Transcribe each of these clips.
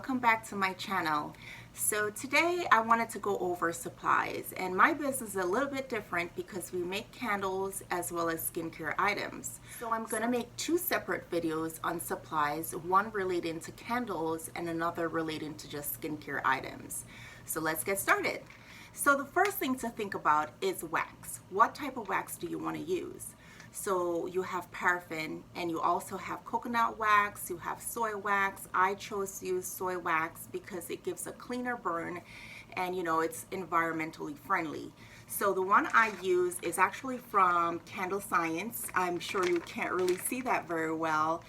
welcome back to my channel. So today I wanted to go over supplies, and my business is a little bit different because we make candles as well as skincare items. So I'm going to make two separate videos on supplies, one relating to candles and another relating to just skincare items. So let's get started. So the first thing to think about is wax. What type of wax do you want to use? So you have paraffin, and you also have coconut wax, you have soy wax. I chose to use soy wax because it gives a cleaner burn, and it's environmentally friendly. So the one I use is actually from Candle Science. I'm sure you can't really see that very well,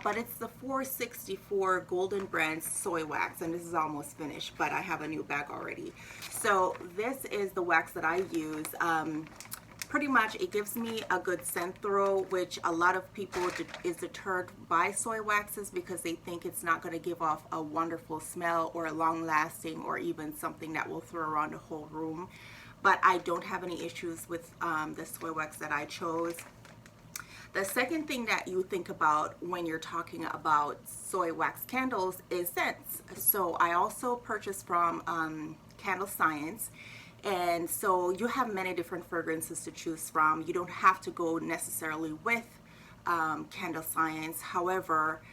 but it's the 464 Golden Brand soy wax, and this is almost finished, but I have a new bag already. So this is the wax that I use. Pretty much it gives me a good scent throw, which a lot of people is deterred by soy waxes because they think it's not going to give off a wonderful smell or a long lasting or even something that will throw around the whole room. But I don't have any issues with the soy wax that I chose. The second thing that you think about when you're talking about soy wax candles is scents. So I also purchased from Candle Science. And so you have many different fragrances to choose from. You don't have to go necessarily with Candle Science. However,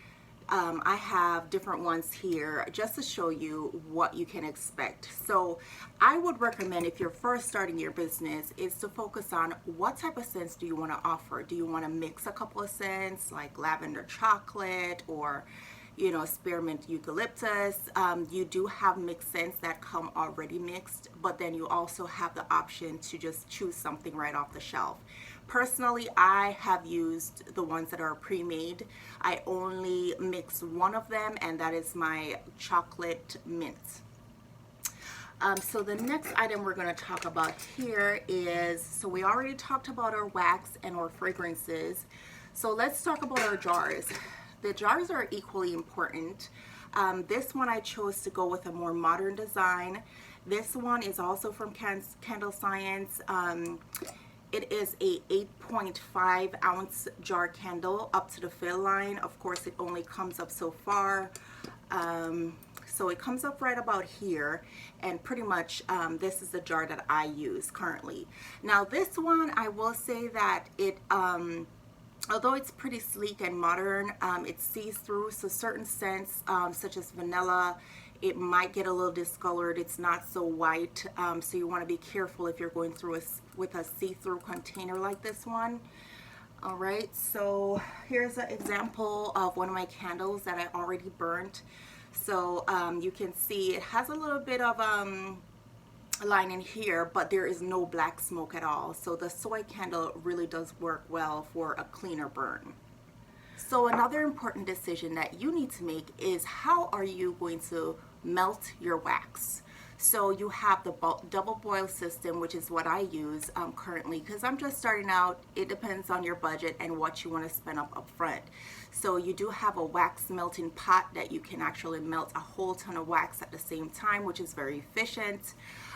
I have different ones here just to show you what you can expect. So I would recommend, if you're first starting your business, is to focus on what type of scents do you want to offer. Do you want to mix a couple of scents like lavender chocolate or spearmint eucalyptus? You do have mixed scents that come already mixed, but then you also have the option to just choose something right off the shelf. Personally, I have used the ones that are pre-made. I only mix one of them, and that is my chocolate mint. So the next item we're going to talk about here is, so we already talked about our wax and our fragrances. So let's talk about our jars. The jars are equally important. This one I chose to go with a more modern design. This one is also from Candle Science. It is a 8.5 ounce jar candle up to the fill line. Of course, it only comes up so far. So it comes up right about here, and pretty much this is the jar that I use currently. Now this one, I will say that it although it's pretty sleek and modern, it sees through, so certain scents such as vanilla, it might get a little discolored. It's not so white, so you want to be careful if you're going through with a see-through container like this one. All right, so here's an example of one of my candles that I already burnt. So you can see it has a little bit of line in here, but there is no black smoke at all. So the soy candle really does work well for a cleaner burn. So another important decision that you need to make is, how are you going to melt your wax? So you have the double boil system, which is what I use currently because I'm just starting out. It depends on your budget and what you want to spend up front. So you do have a wax melting pot that you can actually melt a whole ton of wax at the same time, which is very efficient.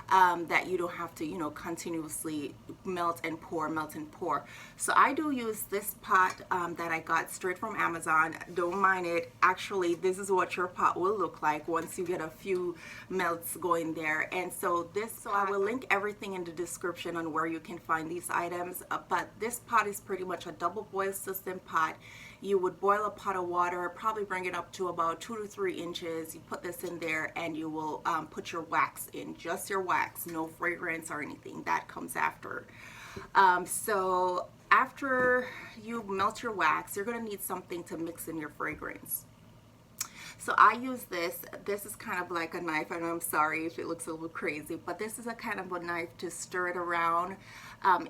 That you don't have to continuously melt and pour. So I do use this pot that I got straight from Amazon. Don't mind it. Actually, this is what your pot will look like once you get a few melts going there. And so I will link everything in the description on where you can find these items, but this pot is pretty much a double boil system pot. You would boil a pot of water, probably bring it up to about 2 to 3 inches. You put this in there, and you will put your wax in, just your wax, no fragrance or anything. That comes after. So after you melt your wax, you're going to need something to mix in your fragrance. So I use this. This is kind of like a knife, and I'm sorry if it looks a little crazy, but this is a kind of a knife to stir it around.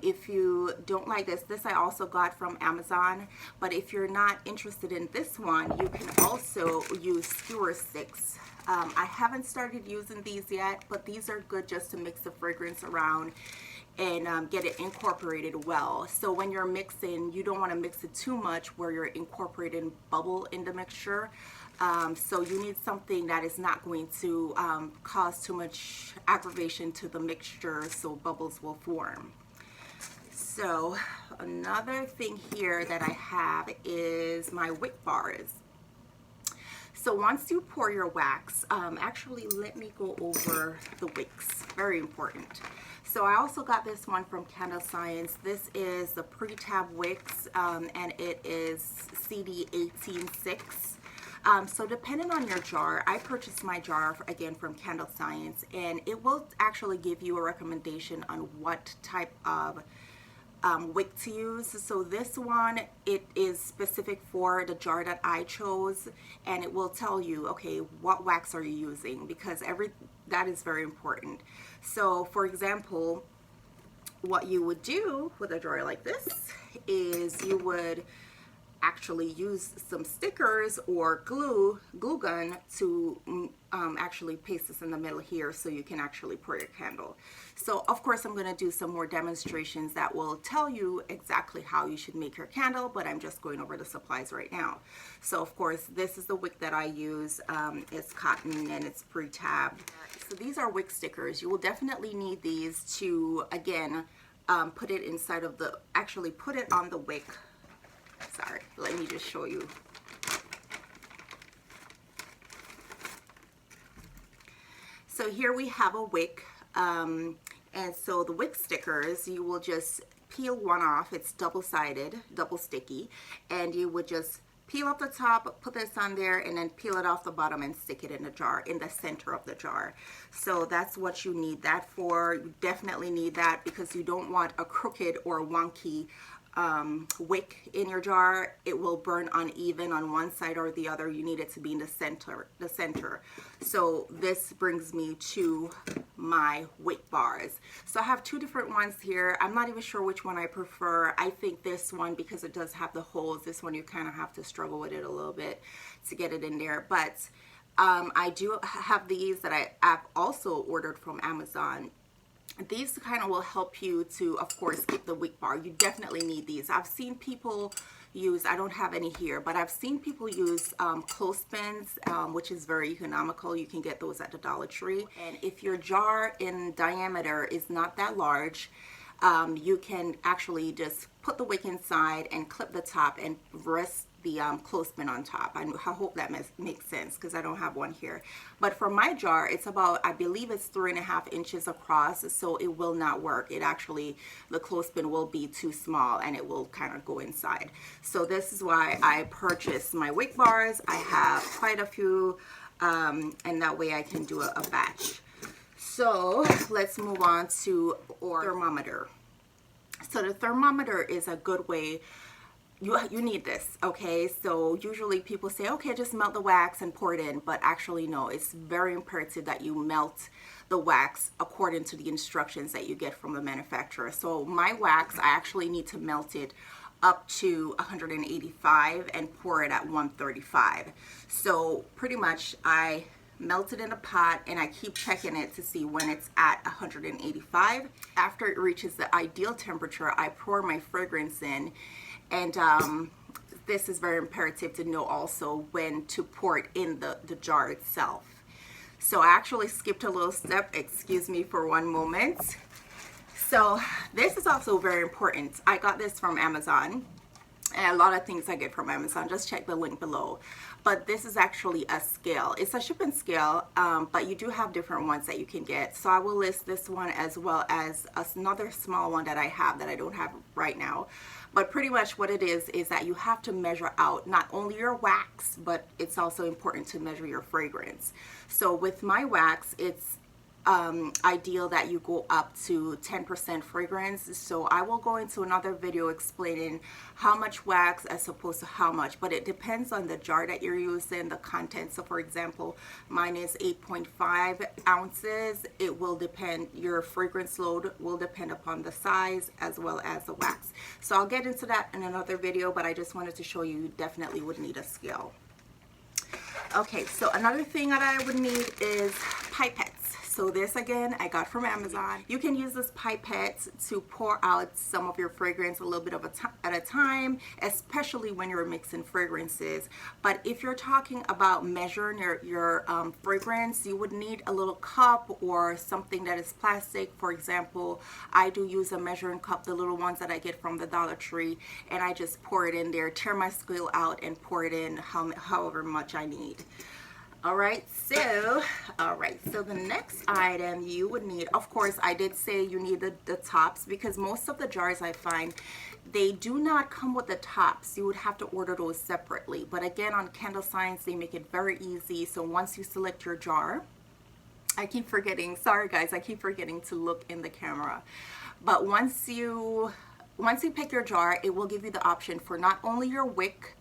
If you don't like this I also got from Amazon, but if you're not interested in this one, you can also use skewer sticks. I haven't started using these yet, but these are good just to mix the fragrance around and get it incorporated well. So when you're mixing, you don't want to mix it too much where you're incorporating bubble in the mixture. So you need something that is not going to cause too much aggravation to the mixture, so bubbles will form. So another thing here that I have is my wick bars. So once you pour your wax, actually let me go over the wicks, very important. So I also got this one from Candle Science. This is the pre-tab wicks, and it is CD 186. So depending on your jar, I purchased my jar again from Candle Science, and it will actually give you a recommendation on what type of wick to use. So this one, it is specific for the jar that I chose, and it will tell you, okay, what wax are you using, because that is very important. So for example, what you would do with a jar like this is you would actually use some stickers or glue gun to actually paste this in the middle here so you can actually pour your candle. So of course I'm going to do some more demonstrations that will tell you exactly how you should make your candle, but I'm just going over the supplies right now. So of course this is the wick that I use. It's cotton and it's pre-tabbed. So these are wick stickers. You will definitely need these to, again, put it inside of the, actually put it on the wick. Sorry, let me just show you. So here we have a wick, and so the wick stickers, you will just peel one off. It's double-sided, double sticky, and you would just peel off the top, put this on there, and then peel it off the bottom and stick it in the jar, in the center of the jar. So that's what you need that for. You definitely need that because you don't want a crooked or wonky wick in your jar. It will burn uneven on one side or the other. You need it to be in the center. So this brings me to my wick bars. So I have two different ones here. I'm not even sure which one I prefer. I think this one, because it does have the holes, this one you kind of have to struggle with it a little bit to get it in there. But I do have these that I've also ordered from Amazon. These kind of will help you to, of course, get the wick bar. You definitely need these. I've seen people use, I don't have any here, but I've seen people use clothespins, which is very economical. You can get those at the Dollar Tree. And if your jar in diameter is not that large, you can actually just put the wick inside and clip the top and rest the clothespin on top. I hope that makes sense because I don't have one here. But for my jar, it's about, I believe it's 3.5 inches across, so it will not work. It actually, the clothespin will be too small and it will kind of go inside. So this is why I purchased my wick bars. I have quite a few, and that way I can do a batch. So let's move on to our thermometer. So the thermometer is a good way. You need this, okay? So usually people say, okay, just melt the wax and pour it in, but actually no, it's very imperative that you melt the wax according to the instructions that you get from the manufacturer. So my wax, I actually need to melt it up to 185 and pour it at 135. So pretty much I melt it in a pot and I keep checking it to see when it's at 185. After it reaches the ideal temperature, I pour my fragrance in. And this is very imperative to know also when to pour it in the jar itself. So I actually skipped a little step, excuse me for one moment. So this is also very important. I got this from Amazon, and a lot of things I get from Amazon, just check the link below. But this is actually a scale. It's a shipping scale, but you do have different ones that you can get. So I will list this one as well as another small one that I have that I don't have right now. But pretty much what it is that you have to measure out not only your wax, but it's also important to measure your fragrance. So with my wax, it's ideal that you go up to 10% fragrance. So I will go into another video explaining how much wax as opposed to how much, but it depends on the jar that you're using, the content. So for example, mine is 8.5 ounces. It will depend, your fragrance load will depend upon the size as well as the wax. So I'll get into that in another video, but I just wanted to show you definitely would need a scale. Okay, so another thing that I would need is pipettes. So this again I got from Amazon. You can use this pipette to pour out some of your fragrance a little bit at a time, especially when you're mixing fragrances. But if you're talking about measuring your fragrance, you would need a little cup or something that is plastic. For example, I do use a measuring cup, the little ones that I get from the Dollar Tree, and I just pour it in there, tear my squeal out and pour it in however much I need. Alright, so the next item you would need, of course, I did say you need the tops, because most of the jars I find, they do not come with the tops. You would have to order those separately. But again, on Candle Science, they make it very easy. So once you select your jar, I keep forgetting, sorry guys, I keep forgetting to look in the camera. But once you pick your jar, it will give you the option for not only your wick,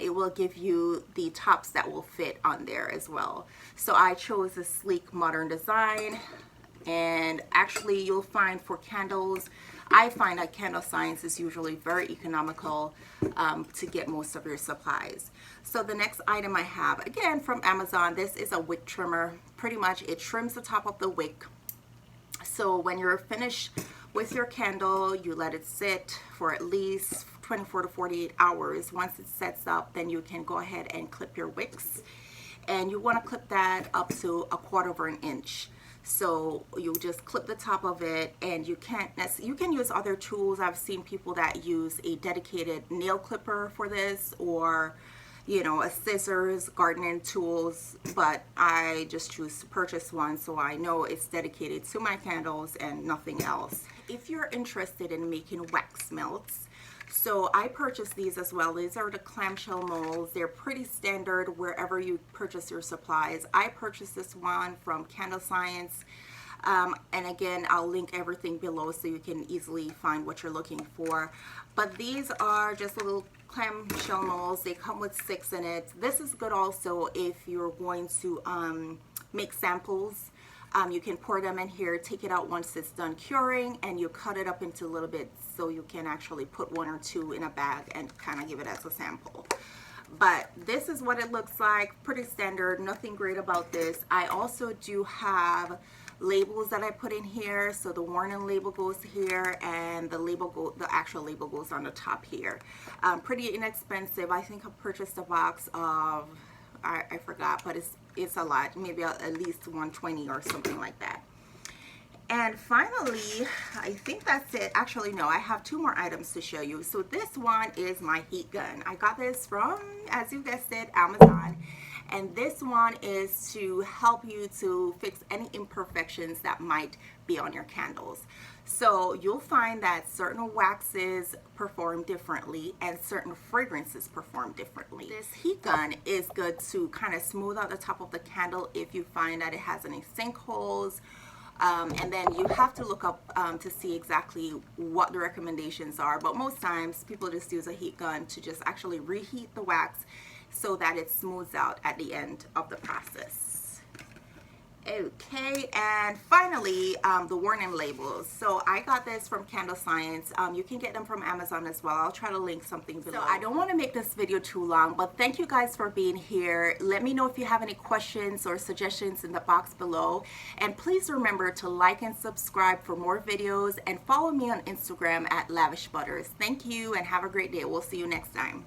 it will give you the tops that will fit on there as well. So I chose a sleek modern design, and actually you'll find for candles, I find that Candle Science is usually very economical to get most of your supplies. So the next item I have, again from Amazon, this is a wick trimmer. Pretty much it trims the top of the wick. So when you're finished with your candle, you let it sit for at least 24 to 48 hours. Once it sets up, then you can go ahead and clip your wicks, and you want to clip that up to 1/4 inch. So you just clip the top of it, and you can use other tools. I've seen people that use a dedicated nail clipper for this, or you know, a scissors, gardening tools, but I just choose to purchase one so I know it's dedicated to my candles and nothing else. If you're interested in making wax melts, so I purchased these as well. These are the clamshell molds. They're pretty standard wherever you purchase your supplies. I purchased this one from Candle Science. And again, I'll link everything below so you can easily find what you're looking for. But these are just little clamshell molds. They come with 6 in it. This is good also if you're going to make samples. You can pour them in here, take it out once it's done curing, and you cut it up into little bits so you can actually put 1 or 2 in a bag and kind of give it as a sample. But this is what it looks like. Pretty standard, nothing great about this. I also do have labels that I put in here. So the warning label goes here, and the actual label goes on the top here. Pretty inexpensive. I think I purchased a box of, I forgot, but it's a lot, maybe at least 120 or something like that. And finally, I think that's it. Actually, no, I have 2 more items to show you. So this one is my heat gun. I got this from, as you guessed it, Amazon. And this one is to help you to fix any imperfections that might be on your candles. So you'll find that certain waxes perform differently and certain fragrances perform differently. This heat gun is good to kind of smooth out the top of the candle if you find that it has any sinkholes. And then you have to look up to see exactly what the recommendations are. But most times people just use a heat gun to just actually reheat the wax so that it smooths out at the end of the process. Okay, and finally, the warning labels. So I got this from Candle Science. You can get them from Amazon as well. I'll try to link something below. So I don't want to make this video too long, but thank you guys for being here. Let me know if you have any questions or suggestions in the box below. And please remember to like and subscribe for more videos, and follow me on Instagram at Lavish Butters. Thank you and have a great day. We'll see you next time.